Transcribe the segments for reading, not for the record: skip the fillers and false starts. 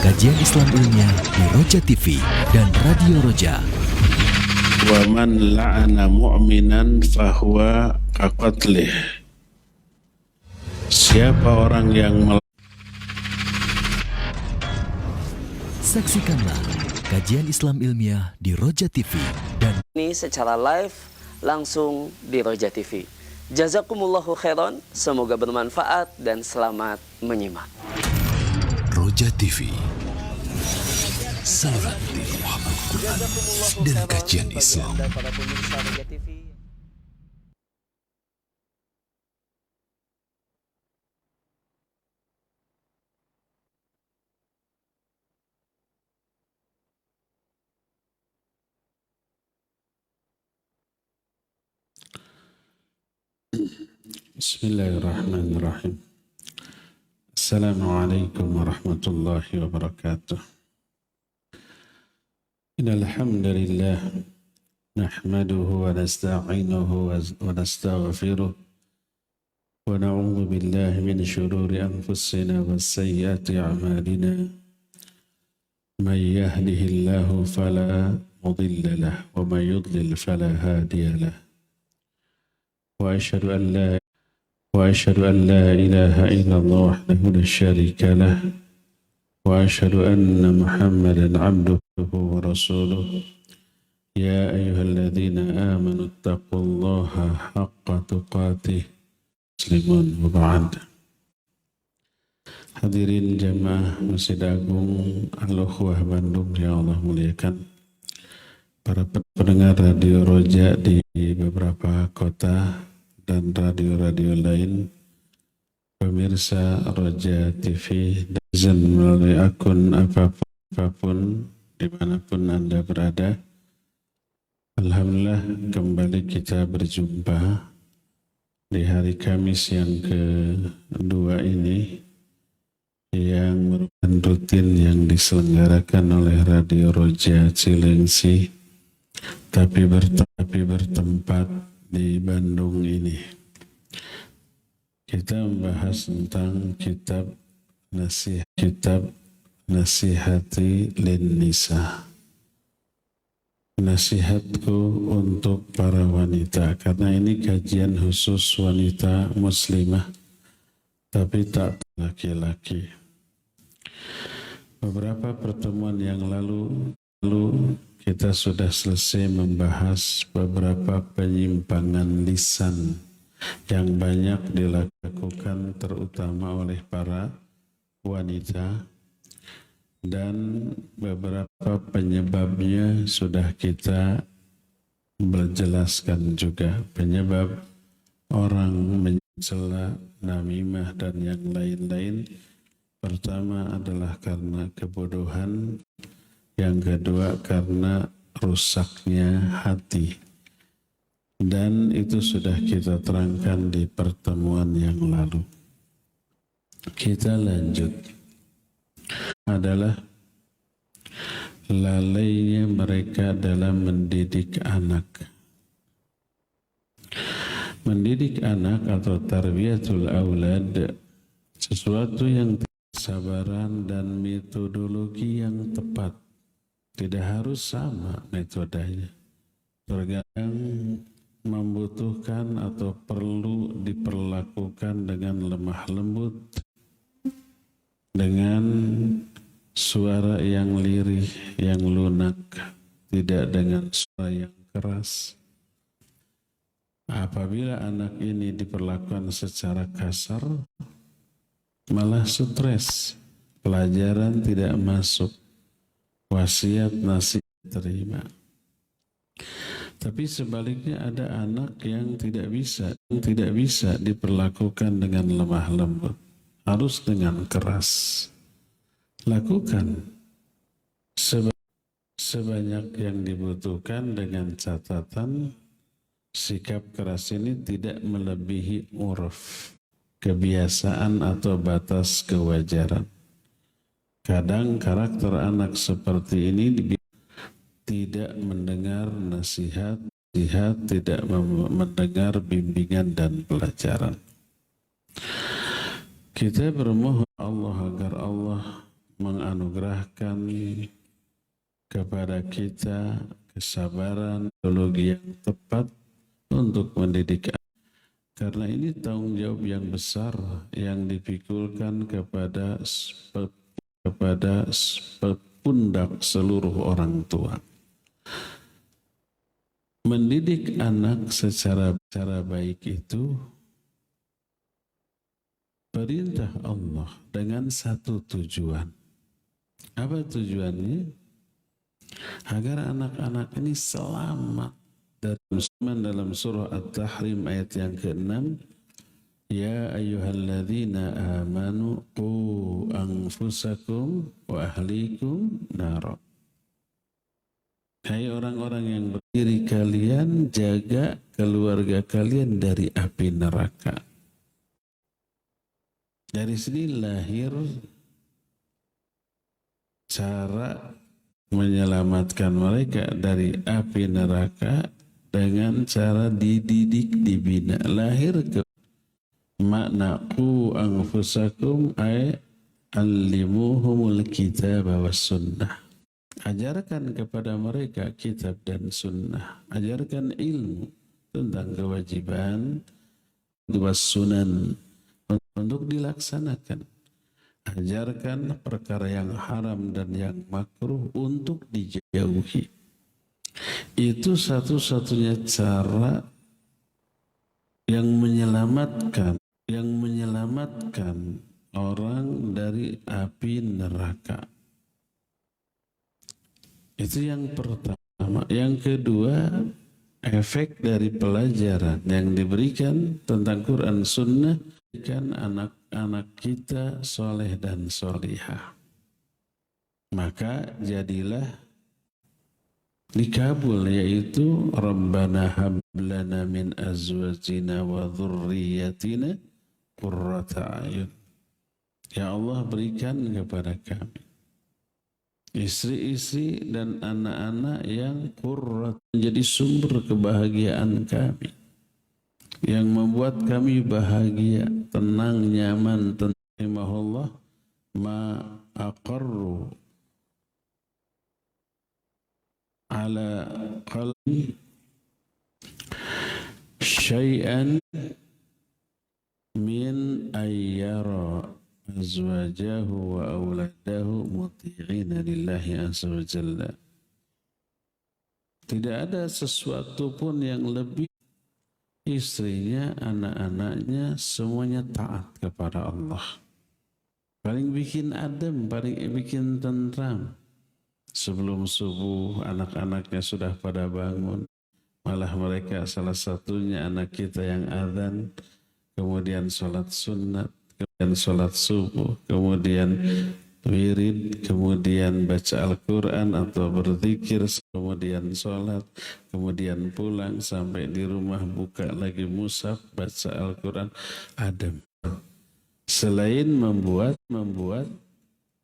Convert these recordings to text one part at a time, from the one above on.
kajian Islam ilmiah di Roja TV dan Radio Roja. Wa man la'ana mu'minan fahuwa kaqatlih. Siapa orang yang Saksikanlah kajian Islam ilmiah di Roja TV dan ini secara live langsung di Roja TV. Jazakumullahu khairan, semoga bermanfaat dan selamat menyimak. Roja TV, saluran tiruah Al-Quran dan kajian Islam. Para pemirsa Roja TV. Bismillahirrahmanirrahim. Assalamualaikum warahmatullahi wabarakatuh. Innal hamdalillah nahmaduhu wa nasta'inuhu wa nastaghfiruh wa na'udzu billahi min shururi anfusina wa sayyiati a'malina. May yahdihillahu fala mudilla lahu wa may yudlil fala hadiya lahu. وأشهد أن لا إله إلا الله وحده لا شريك له وأشهد أن محمدا عبده ورسوله يا أيها الذين آمنوا اتقوا الله حق تقاته muslimun wa ba'd. Hadirin jamaah Masjid Agung Al-Ukhwah Bandung yang Allah muliakan, para pendengar Radio Roja di beberapa kota dan radio-radio lain, pemirsa Roja TV dan melalui akun apapun dimanapun Anda berada. Alhamdulillah kembali kita berjumpa di hari Kamis yang kedua ini, yang merupakan rutin yang diselenggarakan oleh Radio Roja Cilengsi, tapi bertempat di Bandung ini. Kita membahas tentang kitab Nasihati lin Nisa, nasihatku untuk para wanita, karena ini kajian khusus wanita muslimah tapi tak laki-laki. Beberapa pertemuan yang lalu kita sudah selesai membahas beberapa penyimpangan lisan yang banyak dilakukan terutama oleh para wanita, dan beberapa penyebabnya sudah kita berjelaskan juga. Penyebab orang mencela, namimah dan yang lain-lain, pertama adalah karena kebodohan, yang kedua karena rusaknya hati, dan itu sudah kita terangkan di pertemuan yang lalu. Kita lanjut, adalah lalainya mereka dalam mendidik anak. Mendidik anak atau tarbiyatul aulad sesuatu yang kesabaran dan metodologi yang tepat. Tidak harus sama metodenya, terkadang membutuhkan atau perlu diperlakukan dengan lemah lembut, dengan suara yang lirih, yang lunak, tidak dengan suara yang keras. Apabila anak ini diperlakukan secara kasar, malah stres, pelajaran tidak masuk, wasiat nasihat terima. Tapi sebaliknya ada anak yang tidak bisa diperlakukan dengan lemah lembut, harus dengan keras. Lakukan sebanyak yang dibutuhkan dengan catatan sikap keras ini tidak melebihi uruf, kebiasaan atau batas kewajaran. Kadang karakter anak seperti ini tidak mendengar nasihat, tidak mendengar bimbingan dan pelajaran. Kita bermohon Allah agar Allah menganugerahkan kepada kita kesabaran, teknologi yang tepat untuk mendidik. Karena ini tanggung jawab yang besar yang dipikulkan kepada pundak seluruh orang tua. Mendidik anak secara baik itu perintah Allah dengan satu tujuan. Apa tujuannya? Agar anak-anak ini selamat. Dalam surah At-Tahrim ayat yang ke-6, ya ayyuhalladzina amanu qu anfusakum wa ahlikum nara. Hai orang-orang yang berdiri, kalian jaga keluarga kalian dari api neraka. Dari sini lahir cara menyelamatkan mereka dari api neraka dengan cara dididik, dibina. Lahir ke makna qu anfusakum ay allimuhumul kitab was sunnah. Ajarkan kepada mereka kitab dan sunnah. Ajarkan ilmu tentang kewajiban was sunan untuk dilaksanakan. Ajarkan perkara yang haram dan yang makruh untuk dijauhi. Itu satu-satunya cara yang menyelamatkan orang dari api neraka. Itu yang pertama. Yang kedua, efek dari pelajaran yang diberikan tentang Quran Sunnah kan anak-anak kita soleh dan solihah. Maka jadilah dikabul, yaitu Rabbana hab lana min azwajina wa dhurriyyatina qurrata a'yun. Ya Allah, berikan kepada kami istri-istri dan anak-anak yang qurrat, menjadi sumber kebahagiaan kami, yang membuat kami bahagia, tenang, nyaman. Rahimahullah ma aqarru ala qalbi syai'an min ayyara azwajahu wa awladahu muti'ina lillahi azza wa jalla. Tidak ada sesuatu pun yang lebih, istrinya, anak-anaknya semuanya taat kepada Allah. Paling bikin adem, paling bikin tentram. Sebelum subuh anak-anaknya sudah pada bangun. Malah mereka salah satunya anak kita yang azan, kemudian sholat sunat, kemudian sholat subuh, kemudian wirid, kemudian baca Al-Quran atau berzikir, kemudian sholat, kemudian pulang sampai di rumah buka lagi mushaf, baca Al-Quran, adem. Selain membuat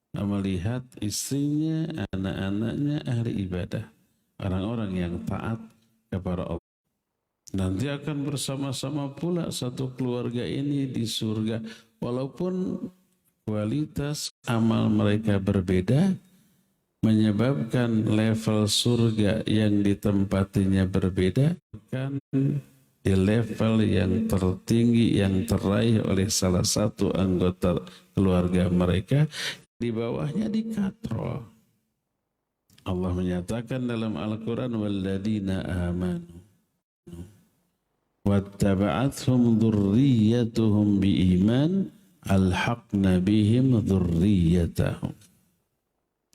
melihat istrinya, anak-anaknya ahli ibadah, orang-orang yang taat kepada Allah. Nanti akan bersama-sama pula satu keluarga ini di surga. Walaupun kualitas amal mereka berbeda, menyebabkan level surga yang ditempatinya berbeda, kan di level yang tertinggi yang teraih oleh salah satu anggota keluarga mereka, di bawahnya dikatrol. Allah menyatakan dalam Al-Quran, walladzina amanu wattaba'athum dzurriyyatuhum biiman alhaqna bihim dzurriyyatahum.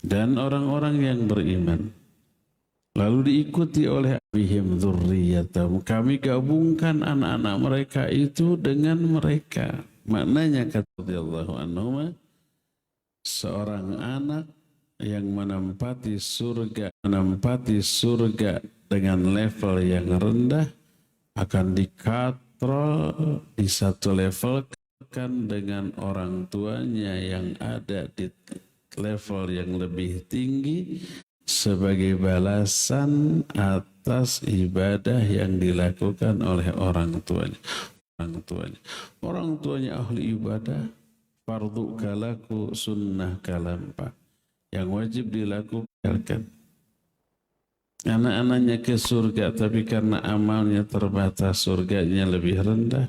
Dan orang-orang yang beriman lalu diikuti oleh bihim dzurriyyatahum, kami gabungkan anak-anak mereka itu dengan mereka. Maknanya kata radhiyallahu anhu, seorang anak yang menempati surga dengan level yang rendah akan dikatrol di satu level kan dengan orang tuanya yang ada di level yang lebih tinggi sebagai balasan atas ibadah yang dilakukan oleh orang tuanya. Orang tuanya ahli ibadah, fardu kalaku, sunnah kalampa. Yang wajib dilakukan. Anak-anaknya ke surga, tapi karena amalnya terbatas, surganya lebih rendah.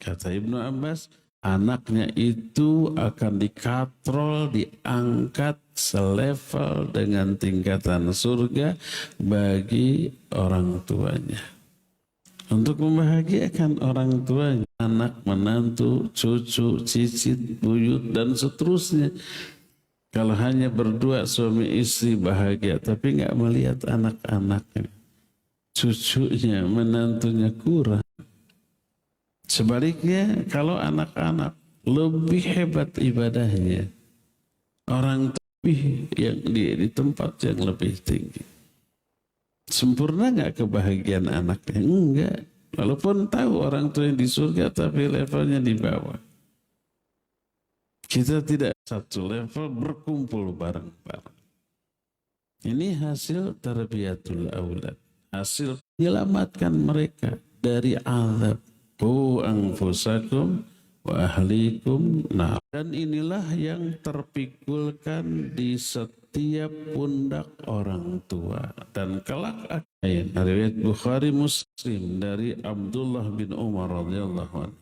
Kata Ibnu Abbas, anaknya itu akan dikatrol, diangkat selevel dengan tingkatan surga bagi orang tuanya. Untuk membahagiakan orang tuanya, anak, menantu, cucu, cicit, buyut, dan seterusnya. Kalau hanya berdua suami istri bahagia, tapi nggak melihat anak-anaknya, cucunya, menantunya kurang. Sebaliknya, kalau anak-anak lebih hebat ibadahnya, orang lebih yang di tempat yang lebih tinggi. Sempurna nggak kebahagiaan anaknya? Enggak. Walaupun tahu orang tua yang di surga, tapi levelnya di bawah. Kita tidak satu level, berkumpul bareng-bareng. Ini hasil tarbiyatul aulad. Hasil menyelamatkan mereka dari azab. Qu anfusakum wa ahlikum nar. Dan inilah yang terpikulkan di setiap pundak orang tua. Dan kelak ayat riwayat Bukhari Muslim dari Abdullah bin Umar radhiyallahu anhu.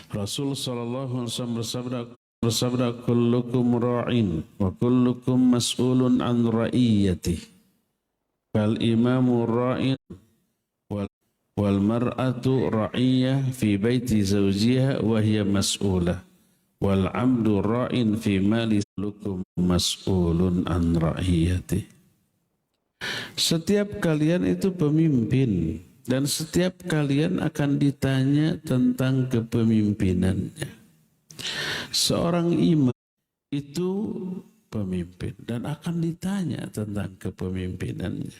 Rasul sallallahu alaihi wasallam bersabda kullukum ra'in wa kullukum mas'ulun an ra'iyatihi. Fal imamu ra'in wal mar'atu ra'iyah fi baiti zawjiha wa hiya mas'ulah. Wal 'abdu ra'in fi mali lukum mas'ulun an ra'iyatihi. Setiap kalian itu pemimpin. Dan setiap kalian akan ditanya tentang kepemimpinannya. Seorang imam itu pemimpin dan akan ditanya tentang kepemimpinannya.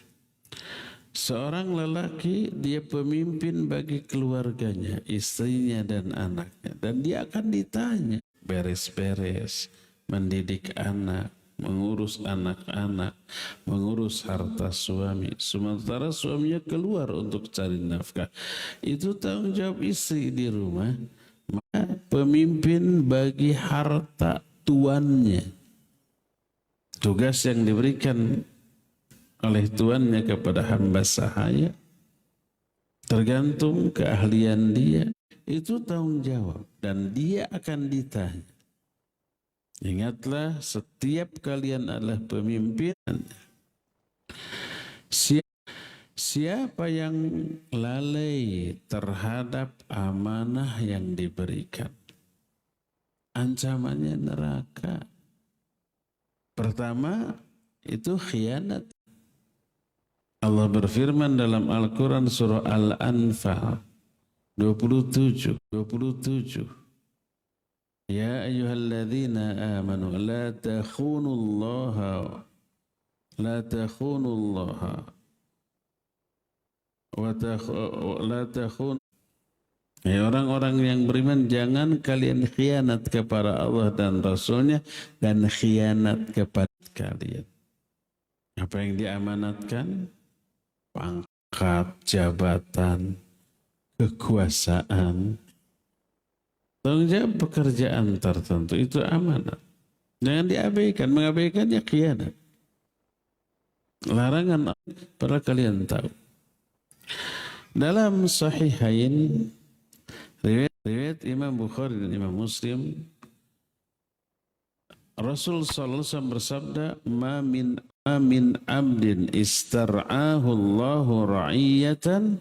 Seorang lelaki dia pemimpin bagi keluarganya, istrinya dan anaknya. Dan dia akan ditanya beres-beres, mendidik anak, mengurus anak-anak, mengurus harta suami. Sementara suaminya keluar untuk cari nafkah. Itu tanggung jawab istri di rumah. Maka pemimpin bagi harta tuannya. Tugas yang diberikan oleh tuannya kepada hamba sahaya, tergantung keahlian dia. Itu tanggung jawab. Dan dia akan ditanya. Ingatlah, setiap kalian adalah pemimpin. Siapa yang lalai terhadap amanah yang diberikan, ancamannya neraka. Pertama, itu khianat. Allah berfirman dalam Al-Quran surah Al-Anfal 27. Ya ayyuhalladzina amanu la takhunullaha wa la takhun. Ya orang-orang yang beriman, jangan kalian khianat kepada Allah dan Rasulnya dan khianat kepada kalian. Apa yang diamanatkan? Pangkat, jabatan, kekuasaan, tanggung jawab pekerjaan tertentu, itu amanat. Jangan diabaikan, mengabaikannya khianat. Larangan para kalian tahu. Dalam Sahihain, riwayat Imam Bukhari dan Imam Muslim, Rasul sallallahu alaihi wasallam bersabda, "Ma min abdin istar'ahu Allahu ra'iyatan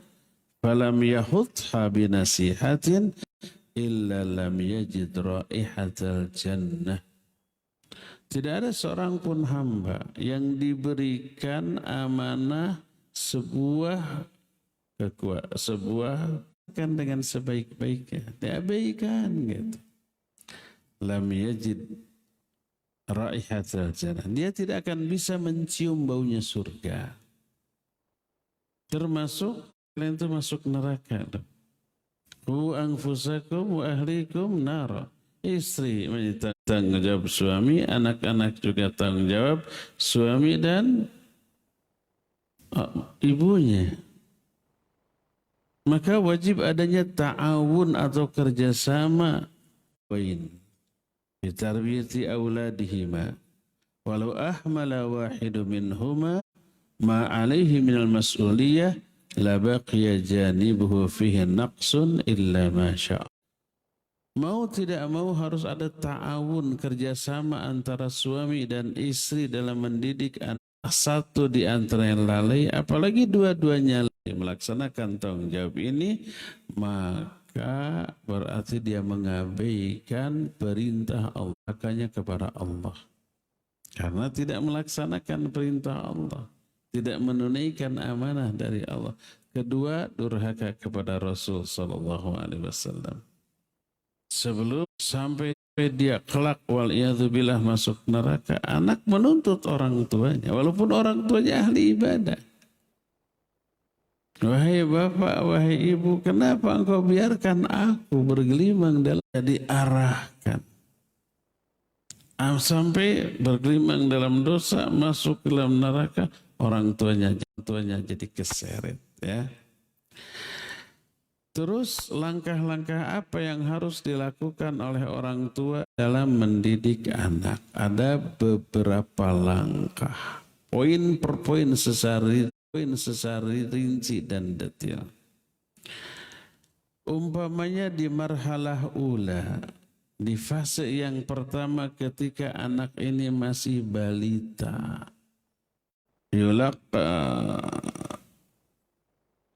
falam yahutha binasihatin illa lam yajid raihatal jannah." Tidak ada seorang pun hamba yang diberikan amanah sebuah kan dengan sebaik-baiknya, diabaikan gitu. Lam yajid raihatal jannah. Dia tidak akan bisa mencium baunya surga. Termasuk kalian itu masuk neraka. Qu anfusakum wa ahlikum nar. Istri tanggung jawab suami, anak-anak juga tanggung jawab suami dan ibunya. maka wajib adanya ta'awun atau kerjasama bain fi tarbiyati auladihima walau ahmala wahidu minhuma ma alaihi minal mas'uliyah la baqiya janibuhu fihi naqsun illa ma syaa. Mau tidak mau harus ada ta'awun, kerjasama antara suami dan istri dalam mendidik anak. Satu di antara yang lalai, apalagi dua-duanya lalai melaksanakan tanggung jawab ini, maka berarti dia mengabaikan perintah Allah, makanya kepada Allah. Karena tidak melaksanakan perintah Allah, tidak menunaikan amanah dari Allah. Kedua, durhaka kepada Rasul sallallahu alaihi wasallam. Sebelum sampai dia kelak waliyadzubillah masuk neraka, anak menuntut orang tuanya walaupun orang tuanya ahli ibadah. Wahai bapak, wahai ibu, kenapa engkau biarkan aku bergelimang dalam diarahkan sampai bergelimang dalam dosa, masuk ke dalam neraka, orang tuanya jadi keseret, ya. Terus langkah-langkah apa yang harus dilakukan oleh orang tua dalam mendidik anak? Ada beberapa langkah, poin per poin sesari rinci dan detail. Umpamanya di marhalah ula, di fase yang pertama ketika anak ini masih balita,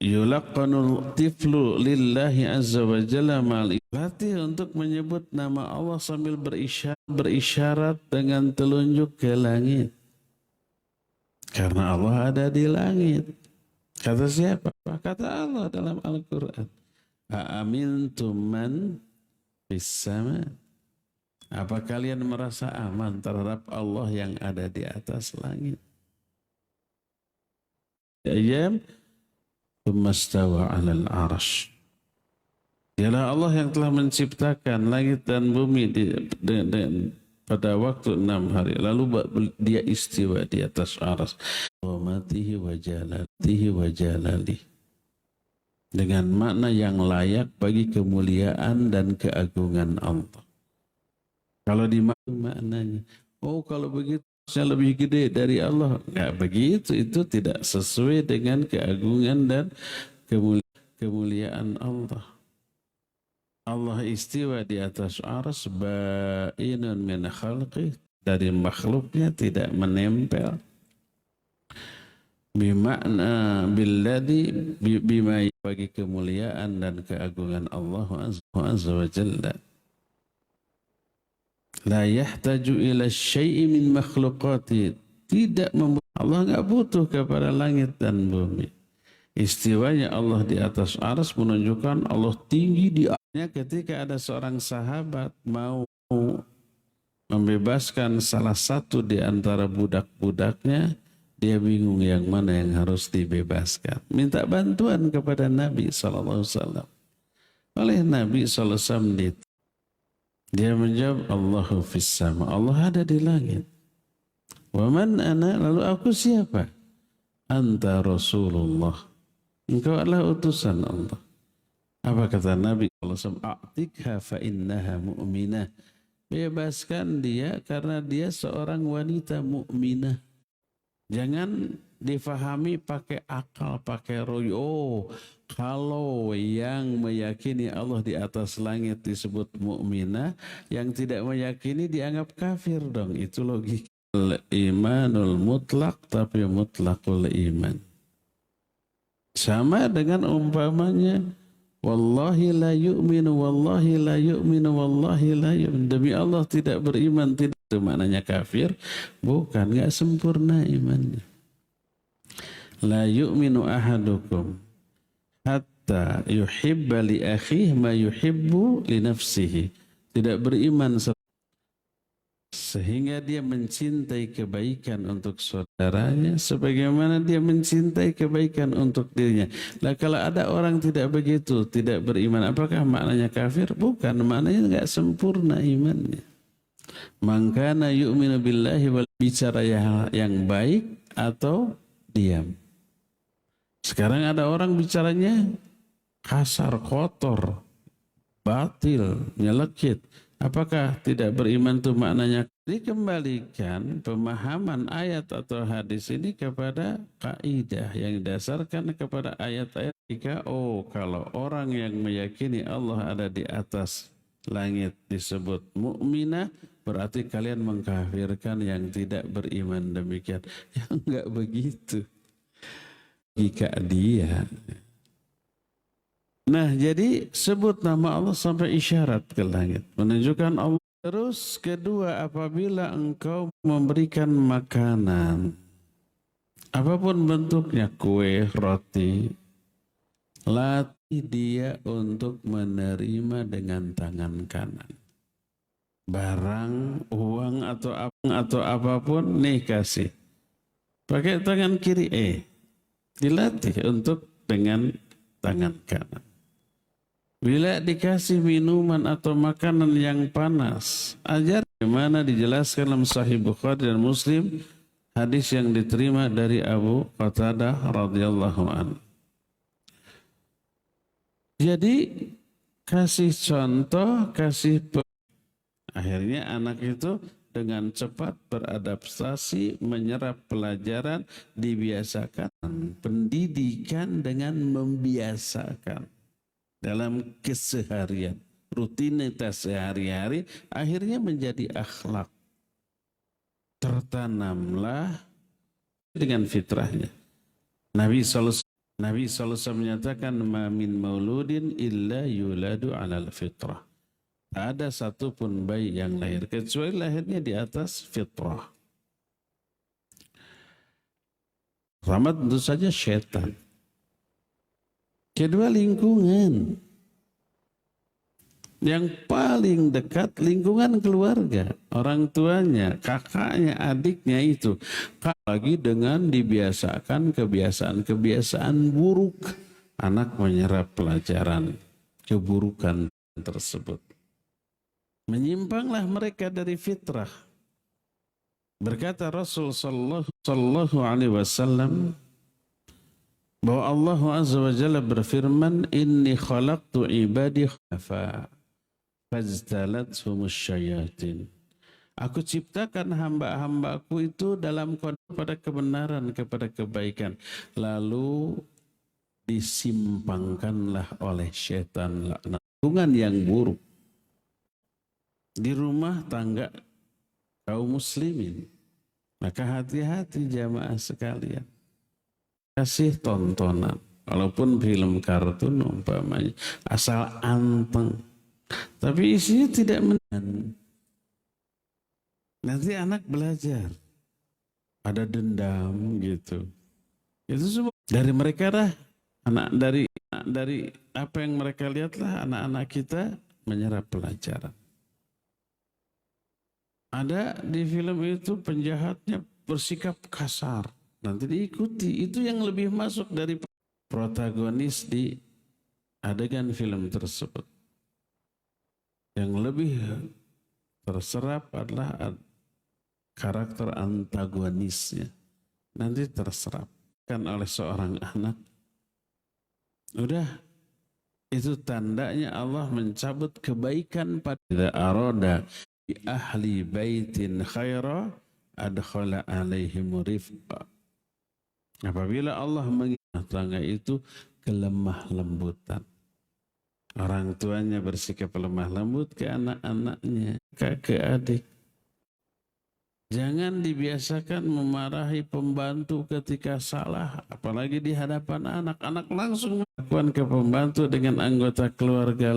yulaqanul tiflu lillahi azza wa jalla ma'al. Latih untuk menyebut nama Allah sambil berisyarat dengan telunjuk ke langit. Karena Allah ada di langit. Kata siapa? Kata Allah dalam Al-Quran. Aamintum man fis sama. Apa kalian merasa aman terhadap Allah yang ada di atas langit? Ayam Mastawa 'alal 'arsy. Dialah Allah yang telah menciptakan langit dan bumi pada waktu 6 hari. Lalu dia istiwa di atas arsy. Wamatihi wa jalalihi. Dengan makna yang layak bagi kemuliaan dan keagungan Allah. Kalau di maknanya, oh kalau begitu saya lebih gede dari Allah. Enggak begitu, itu tidak sesuai dengan keagungan dan kemuliaan Allah. Allah istiwa di atas arsy, ba'inun min khalqih, dari makhluknya tidak menempel. Bimakna billadhi bima, bagi kemuliaan dan keagungan Allah azza wa jalla. La yahtaju ila syai'i min makhluqati. Tidak Allah enggak butuh kepada langit dan bumi. Istiwanya Allah di atas arsy menunjukkan Allah tinggi di atasnya. Ketika ada seorang sahabat mau membebaskan salah satu di antara budak-budaknya, dia bingung yang mana yang harus dibebaskan. Minta bantuan kepada Nabi SAW. Oleh Nabi SAW dia menjawab, Allahu fis sama. Allah ada di langit. Wa man ana, lalu aku siapa? Anta Rasulullah. Engkau adalah utusan Allah. Apa kata Nabi SAW? A'tikha fa innaha mu'minah. Bebaskan dia karena dia seorang wanita mukminah. Jangan difahami pakai akal, pakai roy. Oh, kalau yang meyakini Allah di atas langit disebut mukminah, yang tidak meyakini dianggap kafir dong. Itu logika. Imanul mutlak tapi mutlakul iman. Sama dengan umpamanya, wallahi la yu'minu, wallahi la yu'minu, wallahi la yu'minu. Demi Allah tidak beriman, tidak. Itu maknanya kafir, bukan, enggak sempurna imannya. La yu'minu ahadukum hatta yuhibba li akhihi ma yuhibbu li nafsihi. Tidak beriman sehingga dia mencintai kebaikan untuk saudaranya sebagaimana dia mencintai kebaikan untuk dirinya. Lah kalau ada orang tidak begitu, tidak beriman, apakah maknanya kafir? Bukan, maknanya enggak sempurna imannya. Mangkana yu'minu billahi wal, bicara yang baik atau diam. Sekarang ada orang bicaranya kasar, kotor, batil, nyelekit. Apakah tidak beriman itu maknanya? Dikembalikan pemahaman ayat atau hadis ini kepada kaidah yang didasarkan kepada ayat-ayat. Kalau orang yang meyakini Allah ada di atas langit disebut mukminah, berarti kalian mengkafirkan yang tidak beriman demikian. Ya enggak begitu. Jika dia. Nah, jadi sebut nama Allah sampai isyarat ke langit, menunjukkan Allah. Terus kedua, apabila engkau memberikan makanan, apapun bentuknya, kue, roti, latih dia untuk menerima dengan tangan kanan. Barang, uang atau apapun, nih kasih. Pakai tangan kiri, dilatih untuk dengan tangan kanan. Bila dikasih minuman atau makanan yang panas, ajar bagaimana dijelaskan dalam Sahih Bukhari dan Muslim, hadis yang diterima dari Abu Qatadah radhiyallahu anhu. Jadi kasih contoh, akhirnya anak itu dengan cepat beradaptasi, menyerap pelajaran, dibiasakan. Pendidikan dengan membiasakan. Dalam keseharian, rutinitas sehari-hari, akhirnya menjadi akhlak. Tertanamlah dengan fitrahnya. Nabi SAW menyatakan, "Ma min mauludin illa yuladu alal fitrah." Ada satupun bayi yang lahir kecuali lahirnya di atas fitrah. Pertama tentu saja syaitan. Kedua, lingkungan. Yang paling dekat lingkungan keluarga, orang tuanya, kakaknya, adiknya itu. Lagi dengan dibiasakan kebiasaan-kebiasaan buruk, anak menyerap pelajaran keburukan tersebut. Menyimpanglah mereka dari fitrah. Berkata Rasul sallallahu alaihi wasallam bahwa Allah Azza wa Jalla berfirman, "Inni khalaqtu ibadi khunafa fajtalathumus syayatin." Aku ciptakan hamba-hambaku itu dalam kepada kebenaran, kepada kebaikan, lalu disimpangkanlah oleh syaitan, lingkungan yang buruk di rumah tangga kaum muslimin. Maka hati-hati jamaah sekalian. Kasih tontonan, walaupun film kartun umpamanya, asal anteng, tapi isinya tidak menahan. Nanti anak belajar, ada dendam gitu. Itu semua dari mereka lah, dari apa yang mereka lihatlah anak-anak kita menyerap pelajaran. Ada di film itu penjahatnya bersikap kasar. Nanti diikuti, itu yang lebih masuk dari protagonis di adegan film tersebut. Yang lebih terserap adalah karakter antagonisnya. Nanti terserap kan oleh seorang anak. Udah, itu tandanya Allah mencabut kebaikan pada arada bi ahli baitin khaira adkhala alaihim rifqa. Apabila Allah mengingat tangga itu kelemah lembutan. Orang tuanya bersikap lemah lembut ke anak-anaknya, ke adik. Jangan dibiasakan memarahi pembantu ketika salah, apalagi di hadapan anak. Anak langsung melakukan ke pembantu dengan anggota keluarga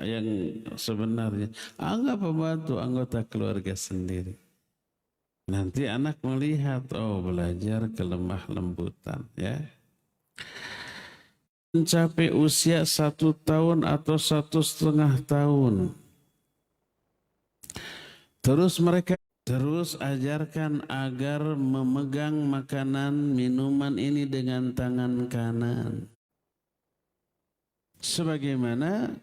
yang sebenarnya. Anggap pembantu anggota keluarga sendiri. Nanti anak melihat, belajar kelemah lembutan, ya. Mencapai usia 1 tahun atau 1,5 tahun. Terus ajarkan agar memegang makanan, minuman ini dengan tangan kanan. Sebagaimana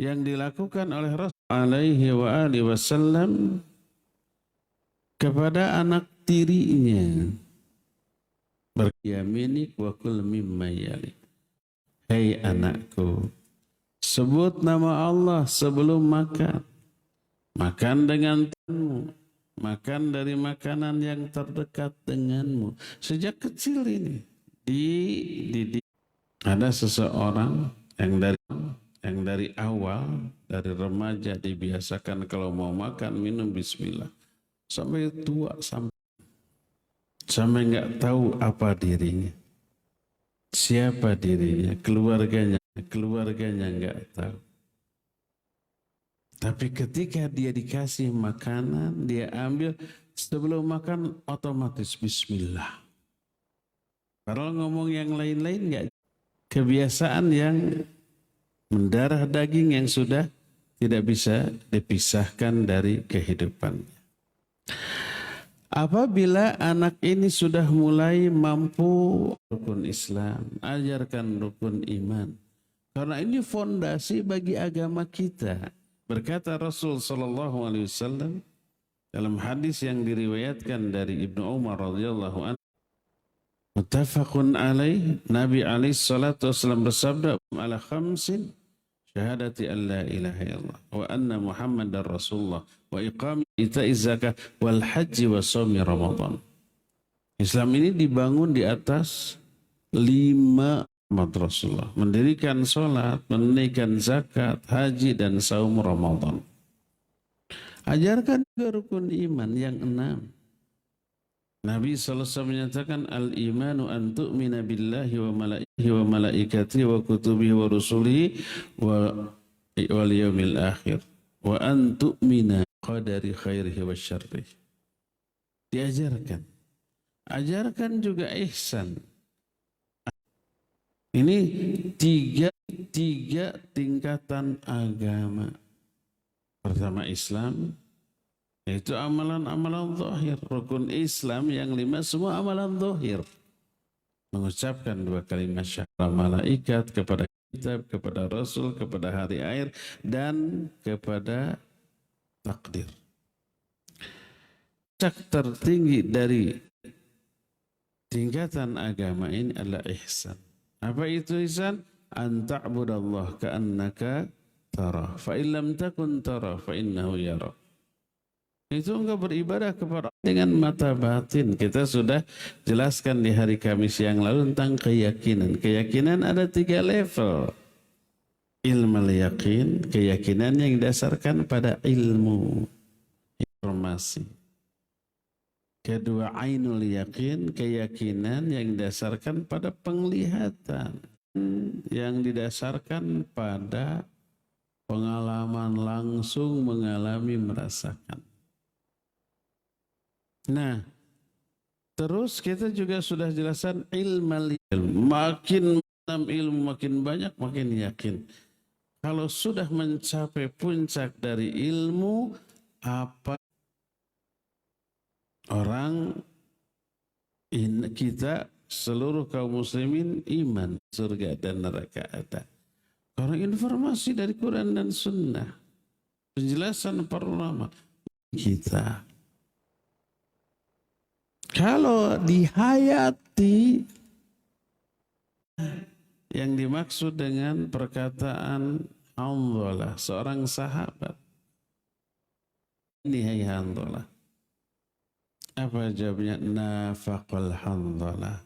yang dilakukan oleh Rasul alaihi wa alihi wasallam kepada anak tirinya. Beryaminik wa kul mimma yalik. Hei anakku, sebut nama Allah sebelum makan. Makan dengan tanganmu. Makan dari makanan yang terdekat denganmu. Sejak kecil ini dididik. Ada seseorang yang dari awal, dari remaja dibiasakan kalau mau makan minum bismillah. Sampai tua, sampai nggak tahu apa dirinya. Siapa dirinya, keluarganya nggak tahu. Tapi ketika dia dikasih makanan, dia ambil sebelum makan otomatis bismillah. Kalau ngomong yang lain-lain nggak. Kebiasaan yang mendarah daging yang sudah tidak bisa dipisahkan dari kehidupan. Apabila anak ini sudah mulai mampu rukun Islam, ajarkan rukun iman. Karena ini fondasi bagi agama kita. Berkata Rasul sallallahu alaihi wasallam dalam hadis yang diriwayatkan dari Ibnu Umar radhiyallahu anhu, muttafaqun alaih, Nabi alaihi salatu wasallam bersabda, ala khamsin syahadati an la ilaha illallah wa anna Muhammadar Rasulullah wa iqami ita'iz zakah wal haji wa shaumi Ramadan. Islam ini dibangun di atas 5 Rasulullah, mendirikan sholat, menunaikan zakat, haji dan saum Ramadan. Ajarkan juga rukun iman yang 6. Nabi SAW menyatakan al-imanu an tu'mina billahi wa malaikatihi wa kutubihi wa rusulihi wal yawmil akhir wa an tu'mina qadari khairihi wa syarrihi. Diajarkan. Ajarkan juga ihsan. Ini tiga tingkatan agama. Pertama Islam, yaitu amalan-amalan zahir. Rukun Islam yang 5 semua amalan zahir. Mengucapkan 2 kalimat syahadat, malaikat, kepada kitab, kepada Rasul, kepada hari akhir, dan kepada takdir. Puncak tertinggi dari tingkatan agama ini adalah ihsan. Apa itu ihsan? An ta'budallah ka'annaka tarah, fa illam takun tarah fa innahu yara. Itu engkau beribadah kepada dengan mata batin. Kita sudah jelaskan di hari Kamis yang lalu tentang keyakinan. Keyakinan ada 3 level. Ilmul yakin, keyakinan yang didasarkan pada ilmu, informasi. Kedua, ainul yakin, keyakinan yang didasarkan pada penglihatan, yang didasarkan pada pengalaman langsung, mengalami, merasakan. Nah, terus kita juga sudah jelaskan ilmu. Makin ilmu makin banyak, makin yakin. Kalau sudah mencapai puncak dari ilmu, apa orang kita seluruh kaum muslimin iman surga dan neraka ada. Karena informasi dari Quran dan Sunnah, penjelasan para ulama kita. Kalau dihayati, yang dimaksud dengan perkataan Hanzalah, seorang sahabat. Ini hai Hanzalah. Apa jawabnya? Nafaqal Hanzalah.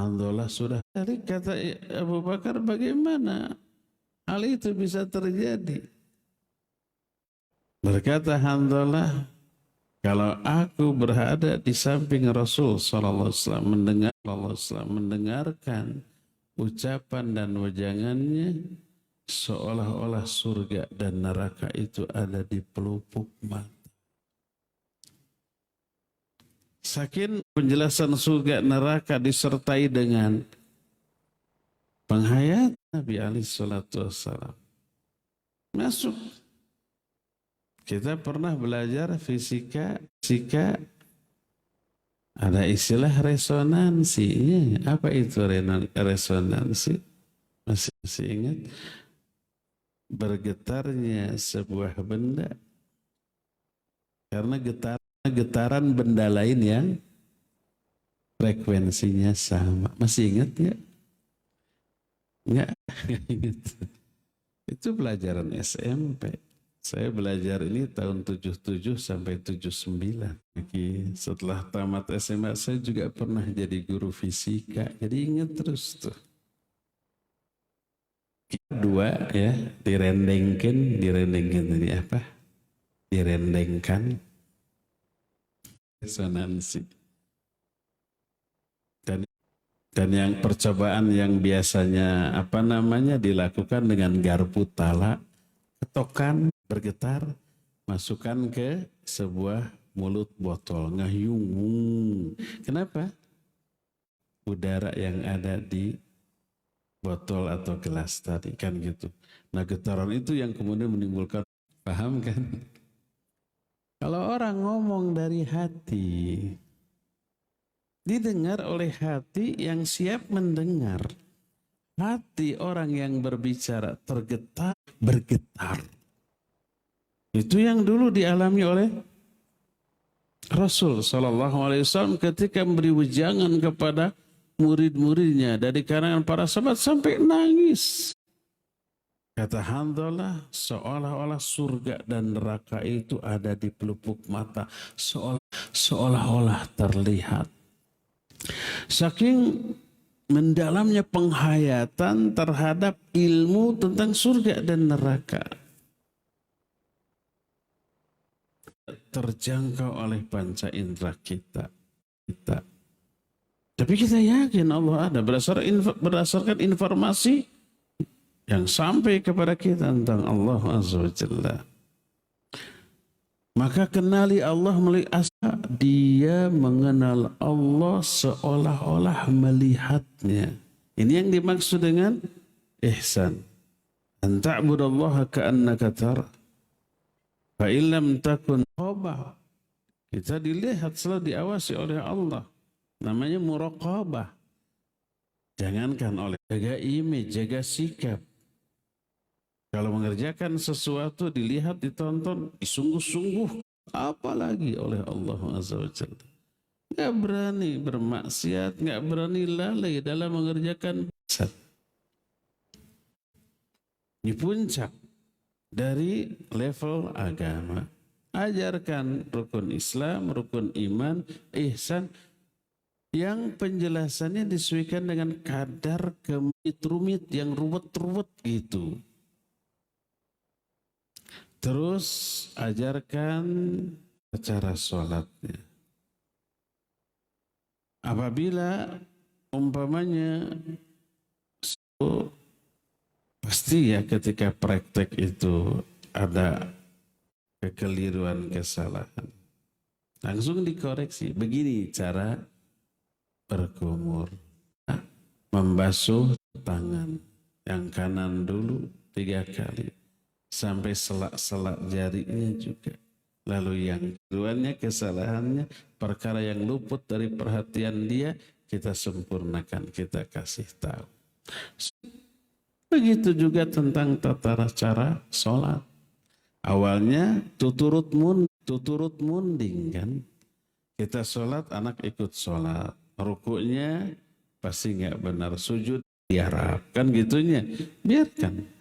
Hanzalah sudah. Dari kata Abu Bakar, bagaimana hal itu bisa terjadi? Berkata Hanzalah, kalau aku berada di samping Rasul SAW mendengarkan ucapan dan wejangannya, seolah-olah surga dan neraka itu ada di pelupuk mata. Saking penjelasan surga neraka disertai dengan penghayatan Nabi alaihi salatu wassalam. Masuk. Kita pernah belajar fisika, ada istilah resonansinya. Apa itu resonansi? Masih ingat? Bergetarnya sebuah benda karena getaran benda lain yang frekuensinya sama. Masih ingat nggak? Nggak ingat. Itu pelajaran SMP. Saya belajar ini tahun 77 sampai 79. Setelah tamat SMA saya juga pernah jadi guru fisika. Jadi ingat terus tuh. Dua ya, direndengkan tadi apa? Direndengkan resonansi. Dan yang percobaan yang biasanya dilakukan dengan garpu tala, ketokan bergetar, masukkan ke sebuah mulut botol, ngayung. Kenapa? Udara yang ada di botol atau gelas tadi kan gitu. Nah getaran itu yang kemudian menimbulkan, paham kan? Kalau orang ngomong dari hati, didengar oleh hati yang siap mendengar. Hati orang yang berbicara bergetar. Itu yang dulu dialami oleh Rasul SAW ketika memberi wejangan kepada murid-muridnya dari kalangan para sahabat sampai nangis. Kata Hanzalah, seolah-olah surga dan neraka itu ada di pelupuk mata, seolah-olah terlihat. Saking mendalamnya penghayatan terhadap ilmu tentang surga dan neraka, terjangkau oleh panca indera kita. Tapi kita yakin Allah ada berdasarkan informasi yang sampai kepada kita tentang Allah Azza wa Jalla. Maka kenali Allah melalui asa. Dia mengenal Allah seolah-olah melihatnya. Ini yang dimaksud dengan ihsan. An ta'budallaha ka'annaka tara. Fa illam takun qabah. Kita dilihat, selalu diawasi oleh Allah. Namanya muraqabah. Jangankan oleh jaga image, jaga sikap. Kalau mengerjakan sesuatu dilihat, ditonton, sungguh-sungguh, apalagi oleh Allah Azza wa Jalla. Nggak berani bermaksiat, nggak berani lalai dalam mengerjakan maksiat. Ini puncak dari level agama. Ajarkan rukun Islam, rukun iman, ihsan, yang penjelasannya disesuaikan dengan kadar rumit yang ruwet-ruwet gitu. Terus ajarkan cara sholatnya. Apabila umpamanya pasti ya ketika praktek itu ada kekeliruan, kesalahan, langsung dikoreksi. Begini cara berkumur, membasuh tangan yang kanan dulu 3 kali sampai selak-selak jarinya juga. Lalu yang keduanya, kesalahannya, perkara yang luput dari perhatian dia, kita sempurnakan, kita kasih tahu. Begitu juga tentang tata cara sholat. Awalnya tuturut munding kan. Kita sholat, anak ikut sholat. Rukuknya pasti nggak benar, sujud diharapkan gitunya, biarkan.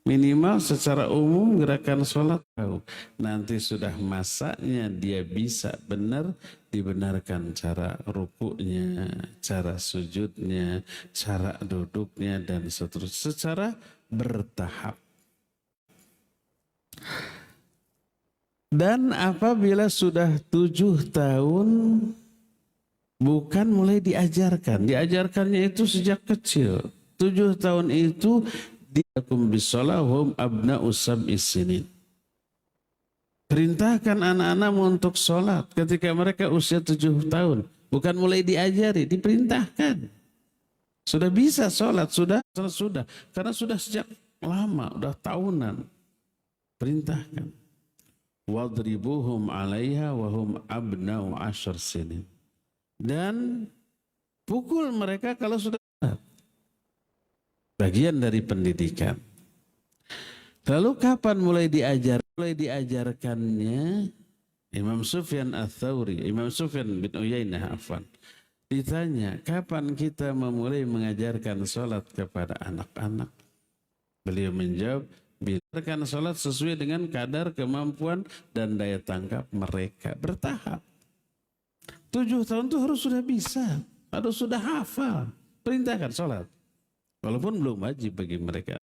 Minimal secara umum gerakan sholat tahu. Nanti sudah masanya dia bisa benar, dibenarkan cara rukuknya, cara sujudnya, cara duduknya, dan seterusnya secara bertahap. Dan apabila sudah 7 tahun, bukan mulai diajarkan. Diajarkannya itu sejak kecil. 7 tahun itu diakum bisolahum abna'u sab'is sinin. Perintahkan anak-anakmu untuk sholat ketika mereka usia 7 tahun. Bukan mulai diajari, diperintahkan. Sudah bisa sholat, sudah. Karena sudah sejak lama, sudah tahunan. Perintahkan. Wadribuhum alaiha wahum abna'u 10 sinin. Dan pukul mereka kalau sudah bagian dari pendidikan. Lalu kapan mulai diajarkannya? Imam Sufyan bin Uyainah Ditanya, kapan kita memulai mengajarkan sholat kepada anak-anak? Beliau menjawab, biarkan sholat sesuai dengan kadar kemampuan dan daya tangkap mereka. Bertahap. 7 tahun itu harus sudah bisa, harus sudah hafal. Perintahkan sholat. Walaupun belum wajib bagi mereka.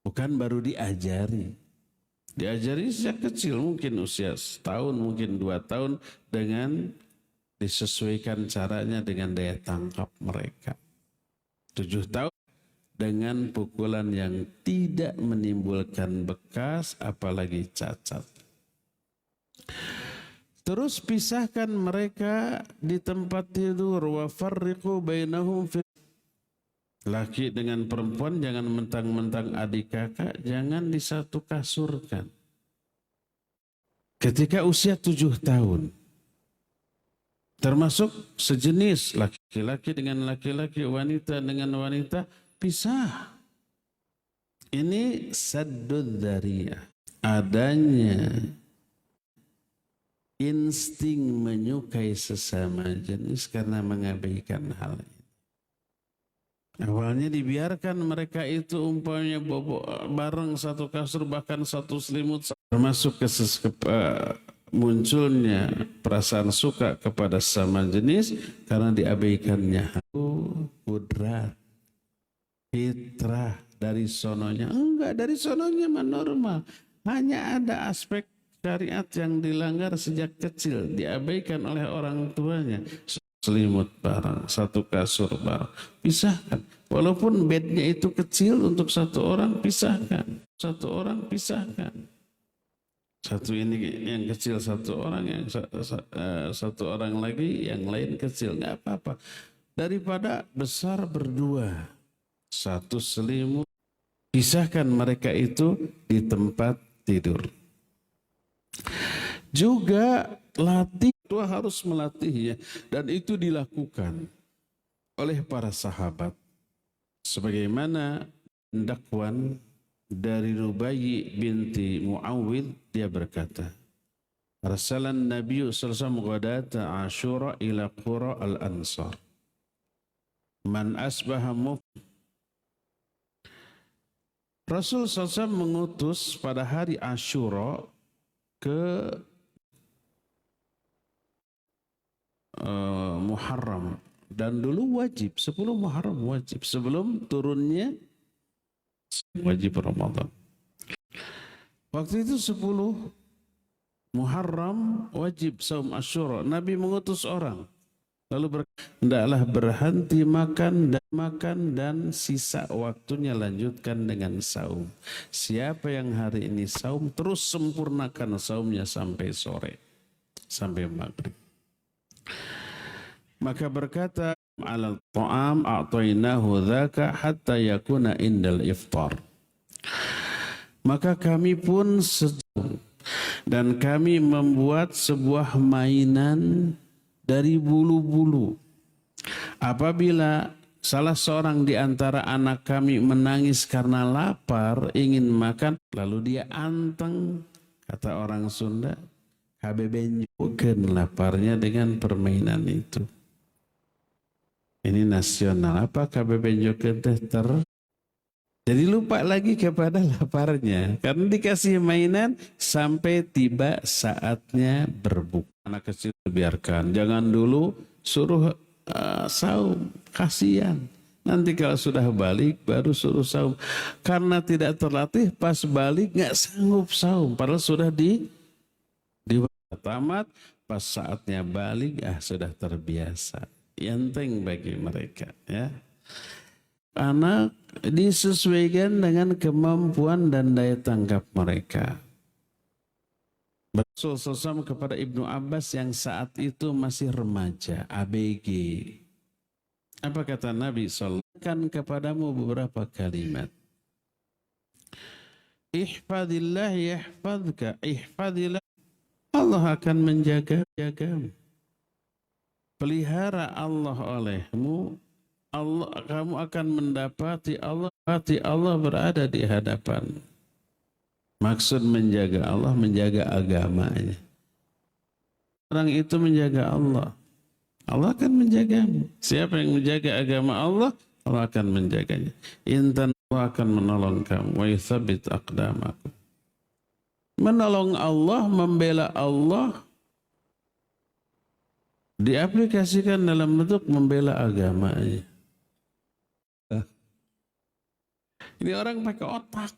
Bukan baru diajari. Diajari sejak kecil, mungkin usia setahun, mungkin 2 tahun, dengan disesuaikan caranya dengan daya tangkap mereka. 7 tahun dengan pukulan yang tidak menimbulkan bekas, apalagi cacat. Terus pisahkan mereka di tempat tidur. Wa farriqu bainahum fi. Laki dengan perempuan jangan mentang-mentang adik kakak, jangan disatu kasurkan. Ketika usia 7 tahun, termasuk sejenis laki-laki dengan laki-laki, wanita dengan wanita, pisah. Ini saddud dzariyah. Adanya insting menyukai sesama jenis karena mengabaikan hal ini. Awalnya dibiarkan mereka itu umpamanya bobok bareng satu kasur, bahkan satu selimut, termasuk munculnya perasaan suka kepada sesama jenis karena diabaikannya. Kudrat, fitrah dari sononya. Enggak, dari sononya mah normal. Hanya ada aspek syariat yang dilanggar sejak kecil, diabaikan oleh orang tuanya. Selimut barang, satu kasur barang, pisahkan. Walaupun bednya itu kecil untuk satu orang, pisahkan. Satu orang pisahkan. Satu ini yang kecil satu orang, yang satu orang lagi yang lain kecil, nggak apa-apa. Daripada besar berdua, satu selimut, pisahkan mereka itu di tempat tidur. Juga latih, tua harus melatihnya, dan itu dilakukan oleh para sahabat. Sebagaimana dakwan dari Rubai binti Muawwid, dia berkata, Rasalan Nabi sallallahu ghadata Ashura ila qura al-Ansar. Man asbaha Rasul sallallahu mengutus pada hari Ashura ke Muharram, dan dulu wajib 10 Muharram wajib sebelum turunnya wajib Ramadan. Waktu itu 10 Muharram wajib saum Asyura. Nabi mengutus orang, lalu hendaklah berhenti makan dan sisa waktunya lanjutkan dengan saum. Siapa yang hari ini saum, terus sempurnakan saumnya sampai sore, sampai maghrib. Maka berkata, alal ta'am a'tainahu dzaka hatta yakuna indal iftar. Maka kami pun dan kami membuat sebuah mainan dari bulu-bulu. Apabila salah seorang di antara anak kami menangis karena lapar, ingin makan, lalu dia anteng, kata orang Sunda, kabebenjokeun laparnya dengan permainan itu. Ini nasional, apa kabebenjokeun teh jadi lupa lagi kepada laparnya karena dikasih mainan sampai tiba saatnya berbuka. Anak kecil biarkan, jangan dulu suruh saum, kasihan. Nanti kalau sudah balik baru suruh saum. Karena tidak terlatih, pas balik nggak sanggup saum, padahal sudah di tamat, pas saatnya balik sudah terbiasa. Enteng bagi mereka, ya. Anak disesuaikan dengan kemampuan dan daya tangkap mereka. Rasul SAW kepada Ibnu Abbas yang saat itu masih remaja, ABG. Apa kata Nabi SAW? Kan kepadamu beberapa kalimat. Ihfadillah yahfadka, ihfadillah. Allah akan menjagamu. Pelihara Allah olehmu, kamu akan mendapati Allah berada di hadapan. Maksud menjaga Allah, menjaga agamanya. Orang itu menjaga Allah. Allah akan menjagamu. Siapa yang menjaga agama Allah, Allah akan menjaganya. Intan Allah akan menolong kamu. Wa yuthabbit aqdamakum. Menolong Allah, membela Allah diaplikasikan dalam bentuk membela agamanya. Ini orang pakai otak.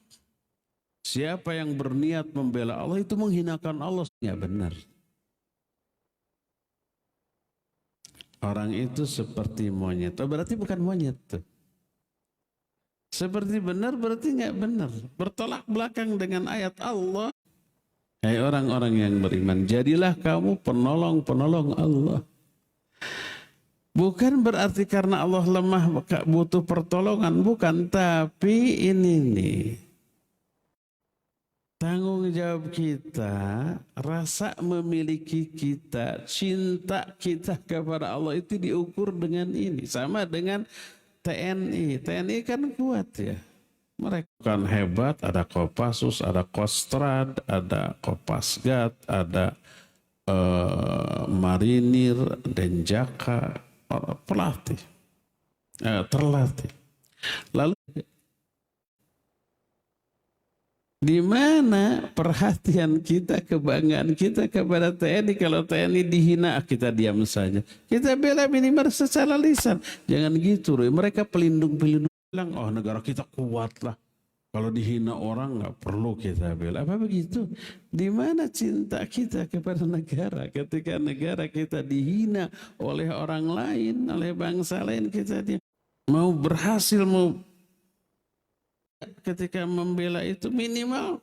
Siapa yang berniat membela Allah itu menghinakan Allah. Ya benar. Orang itu seperti monyet. Oh, berarti bukan monyet tuh. Seperti benar berarti nggak benar. Bertolak belakang dengan ayat Allah. Hai orang-orang yang beriman, jadilah kamu penolong-penolong Allah. Bukan berarti karena Allah lemah butuh pertolongan, bukan. Tapi ini nih, tanggung jawab kita, rasa memiliki kita, cinta kita kepada Allah itu diukur dengan ini. Sama dengan TNI. TNI kan kuat ya. Mereka kan hebat, ada Kopassus, ada Kostrad, ada Kopasgat, ada Marinir, Denjaka, pelatih, terlatih. Lalu di mana perhatian kita, kebanggaan kita kepada TNI? Kalau TNI dihina, kita diam saja. Kita bela minimal secara lisan. Jangan gitu, mereka pelindung-pelindung bilang, oh negara kita kuat lah. Kalau dihina orang nggak perlu kita bela. Apa begitu? Di mana cinta kita kepada negara? Ketika negara kita dihina oleh orang lain, oleh bangsa lain, kita mau berhasil, mau ketika membela itu minimal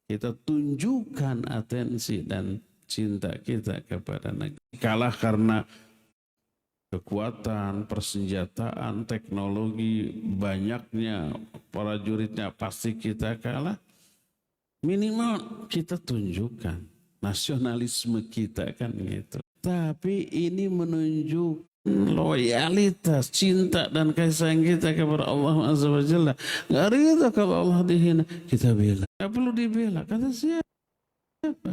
kita tunjukkan atensi dan cinta kita kepada negara. Kalah karena kekuatan, persenjataan, teknologi, banyaknya prajuritnya, pasti kita kalah. Minimal kita tunjukkan nasionalisme kita kan gitu. Tapi ini menunjukkan loyalitas, cinta dan kasih sayang kita kepada Allah Azza wa Jalla. Nggak rida kalau Allah dihina, kita bela. Nggak perlu dibela, kata siapa?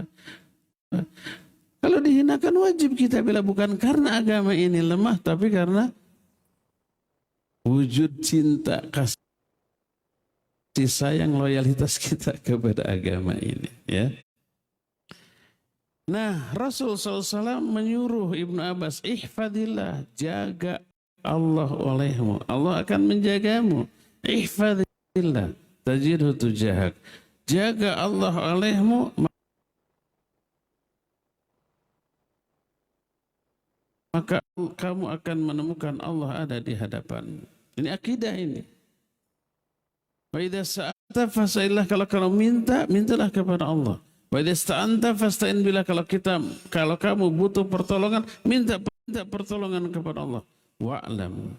Kalau dihinakan wajib kita bela, bukan karena agama ini lemah, tapi karena wujud cinta, kasih sayang, loyalitas kita kepada agama ini. Ya. Nah, Rasul SAW menyuruh Ibnu Abbas, ihfadillah, jaga Allah olehmu. Allah akan menjagamu. Ihfadillah, tajidhu tujahak. Jaga Allah olehmu, maka kamu akan menemukan Allah ada di hadapan. Ini akidah ini. Wa idza sa'alta fas'alillah, kalau kamu minta, mintalah kepada Allah. Wa idza sta'anta fasta'in billah, kalau kamu butuh pertolongan, minta pertolongan kepada Allah. Wa'lam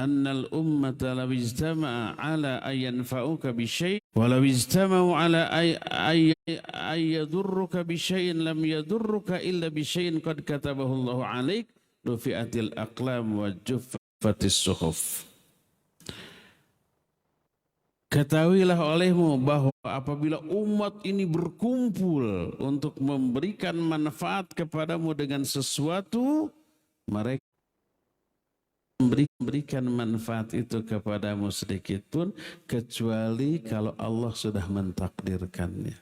annal ummata law ijtama'a ala ay yanfa'uka bi syai' wa law ijtama'u ala ay yadurruka bi syai'in lam yadurruka illa bi syai'in qad katabahu Allahu 'alaik. Rufi'atil aqlam wa juffatis suhuf. Ketahuilah olehmu bahwa apabila umat ini berkumpul untuk memberikan manfaat kepadamu dengan sesuatu, mereka memberikan manfaat itu kepadamu sedikit pun, kecuali kalau Allah sudah mentakdirkannya.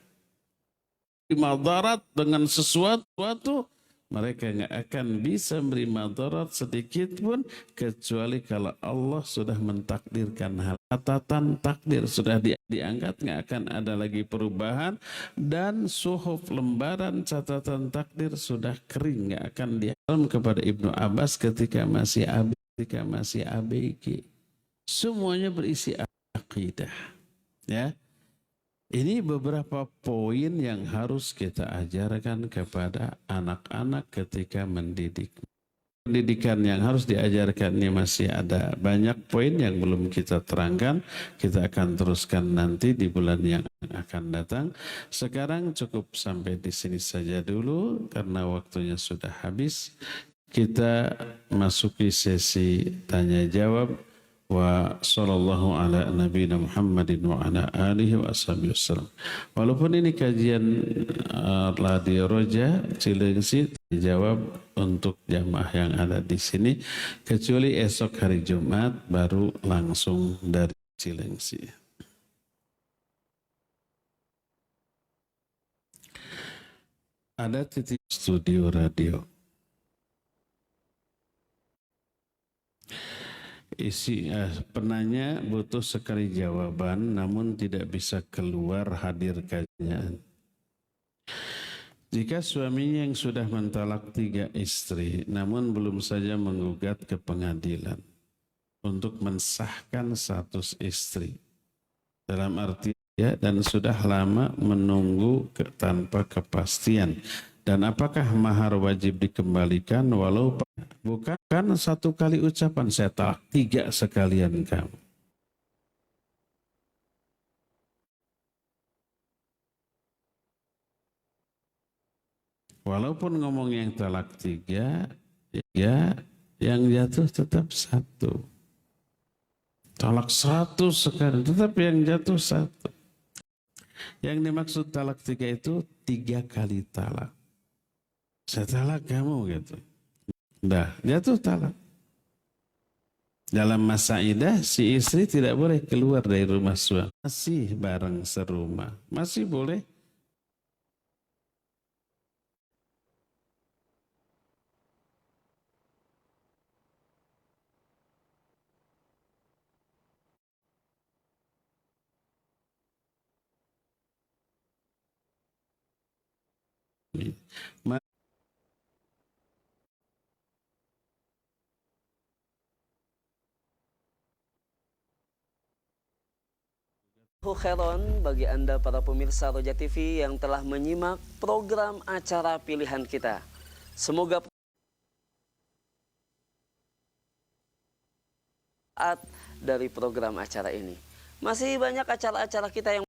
Madarat dengan sesuatu, mereka nggak akan bisa memberi madarat sedikit pun kecuali kalau Allah sudah mentakdirkan hal. Catatan takdir sudah diangkat, nggak akan ada lagi perubahan, dan suhuf lembaran catatan takdir sudah kering, nggak akan dialam kepada Ibnu Abbas ketika masih ABG. Semuanya berisi akidah. Ya. Ini beberapa poin yang harus kita ajarkan kepada anak-anak ketika mendidik. Pendidikan yang harus diajarkan ini masih ada banyak poin yang belum kita terangkan. Kita akan teruskan nanti di bulan yang akan datang. Sekarang cukup sampai di sini saja dulu karena waktunya sudah habis. Kita masuki sesi tanya jawab. wa sallallahu ala nabiyina Muhammadin wa ala alihi wa ashabihi wasallam. Walaupun ini kajian di Roja Cilengsi, dijawab untuk jamaah yang ada di sini, kecuali esok hari Jumat baru langsung dari Cilengsi. Ada titik studio radio. Penanya butuh sekali jawaban, namun tidak bisa keluar hadir kajian. Jika suaminya yang sudah mentalak 3 istri, namun belum saja menggugat ke pengadilan untuk mensahkan status istri, dalam arti ya, dan sudah lama menunggu tanpa kepastian. Dan apakah mahar wajib dikembalikan walau bukan 1 kali ucapan saya talak 3 sekalian kamu. Walaupun ngomong yang talak 3, ya yang jatuh tetap 1. Talak 1 sekali, tetap yang jatuh 1. Yang dimaksud talak 3 itu 3 kali talak. Saya talak kamu gitu. Dah, jatuh talak. Dalam masa iddah, si istri tidak boleh keluar dari rumah suami. Masih bareng serumah. Masih boleh. Khairon bagi Anda para pemirsa Roja TV yang telah menyimak program acara pilihan kita. Semoga dari program acara ini. Masih banyak acara-acara kita yang